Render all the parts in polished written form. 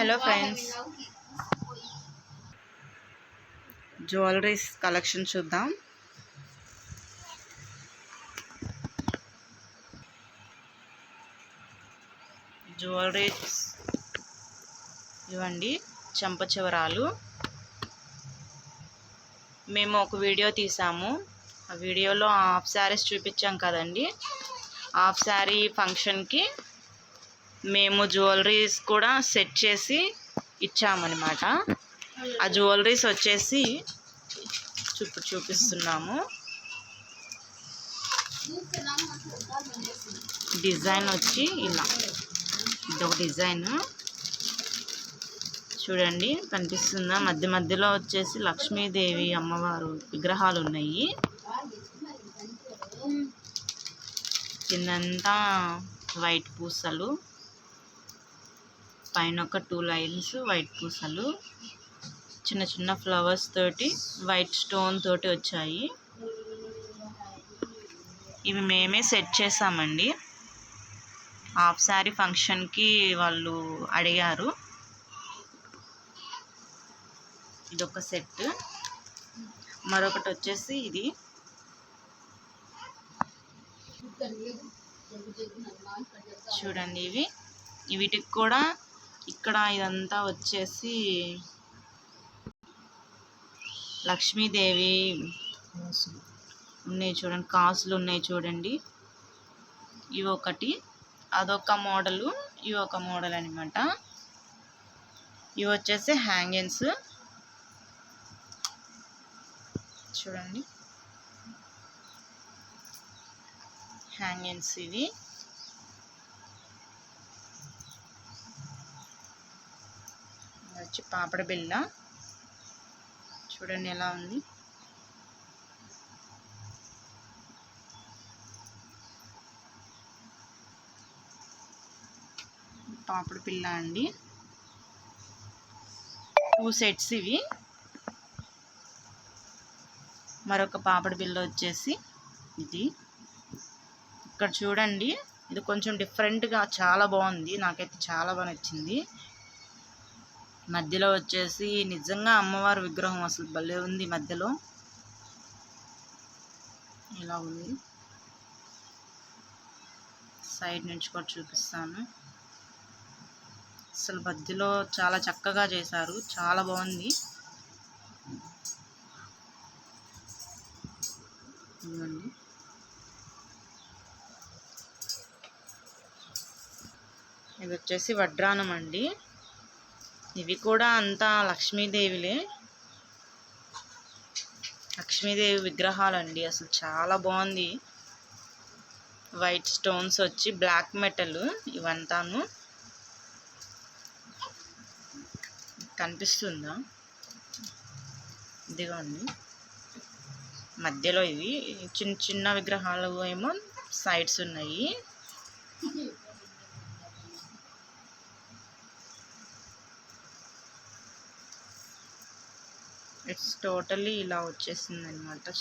Hello friends, jewelleries collection చూద్దాం. Jewelleries ఇవ్వండి, చెంపచివరాలు. మేము ఒక వీడియో తీసాము. ఆ వీడియోలో హాఫ్ శారీస్ చూపించాం కదండి. హాఫ్ శారీ ఫంక్షన్కి మేము జ్యువెలరీస్ కూడా సెట్ చేసి ఇచ్చామన్నమాట. ఆ జ్యువెలరీస్ వచ్చేసి చూపిస్తున్నాము. డిజైన్ వచ్చి ఇలా, ఇదొక డిజైన్ చూడండి, కనిపిస్తుందా? మధ్య మధ్యలో వచ్చేసి లక్ష్మీదేవి అమ్మవారు విగ్రహాలు ఉన్నాయి. కిందంతా వైట్ పూసలు, పైన ఒక 2 లైన్స్ వైట్ పూసలు, చిన్న చిన్న ఫ్లవర్స్ తోటి వైట్ స్టోన్ తోటి వచ్చాయి. ఇవి మేమే సెట్ చేసామండి. హాఫ్ శారీ ఫంక్షన్కి వాళ్ళు అడిగారు. ఇదొక సెట్. మరొకటి వచ్చేసి ఇది చూడండి. వీటికి కూడా ఇక్కడ ఇదంతా వచ్చేసి లక్ష్మీదేవి ఉన్నాయి చూడండి, కాసులు ఉన్నాయి చూడండి. ఇవి ఒకటి, అదొక మోడలు, ఇవి ఒక మోడల్ అనమాట. ఇవి వచ్చేసి హ్యాంగింగ్స్ చూడండి, హ్యాంగింగ్స్. ఇవి వచ్చి పాపడ బిళ్ళ చూడండి ఎలా ఉంది. పాపడ పిల్ల అండి, 2 సెట్స్ ఇవి. మరొక పాపడ బిల్ల వచ్చేసి ఇది. ఇక్కడ చూడండి, ఇది కొంచెం డిఫరెంట్గా చాలా బాగుంది, నాకైతే చాలా బాగా నచ్చింది. మధ్యలో వచ్చేసి నిజంగా అమ్మవారి విగ్రహం అసలు భలే ఉంది. మధ్యలో ఇలా ఉంది. సైడ్ నుంచి కూడా చూపిస్తాను. అసలు మధ్యలో చాలా చక్కగా చేశారు, చాలా బాగుంది. ఇవ్వండి, ఇది వచ్చేసి వడ్రానం అండి. ఇవి కూడా అంతా లక్ష్మీదేవిలే, లక్ష్మీదేవి విగ్రహాలండి. అసలు చాలా బాగుంది. వైట్ స్టోన్స్ వచ్చి బ్లాక్ మెటల్ ఇవంతాను. కనిపిస్తుందా? ఇదిగోండి, మధ్యలో ఇవి చిన్న చిన్న విగ్రహాలు ఏమో సైడ్స్ ఉన్నాయి. ఇట్స్ టోటలీ ఇలా వచ్చేసింది అనమాట.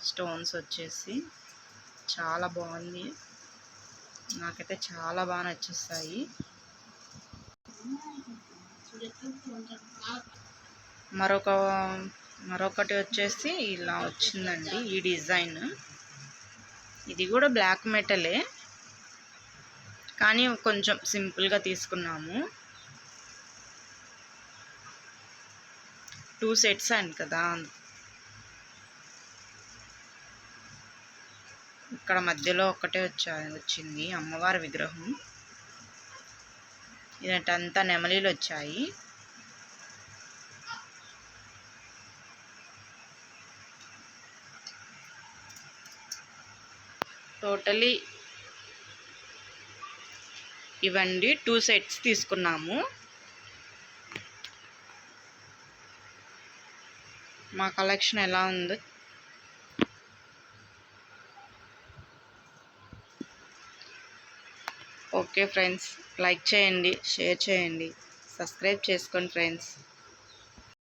స్టోన్స్ వచ్చేసి చాలా బాగుంది, నాకైతే చాలా బాగా నచ్చేస్తాయి. మరొకటి వచ్చేసి ఇలా వచ్చిందండి, ఈ డిజైన్. ఇది కూడా బ్లాక్ మెటలే, కానీ కొంచెం సింపుల్గా తీసుకున్నాము. 2 సెట్స్ అండి కదా. ఇక్కడ మధ్యలో ఒకటే వచ్చింది అమ్మవారి విగ్రహం. ఇదంతా నెమలీలు వచ్చాయి. టోటలీ ఇవండి 2 సెట్స్ తీసుకున్నాము. మా కలెక్షన్ ఎలా ఉందో ఓకే ఫ్రెండ్స్, లైక్ చేయండి, షేర్ చేయండి, సబ్స్క్రైబ్ చేసుకోండి ఫ్రెండ్స్.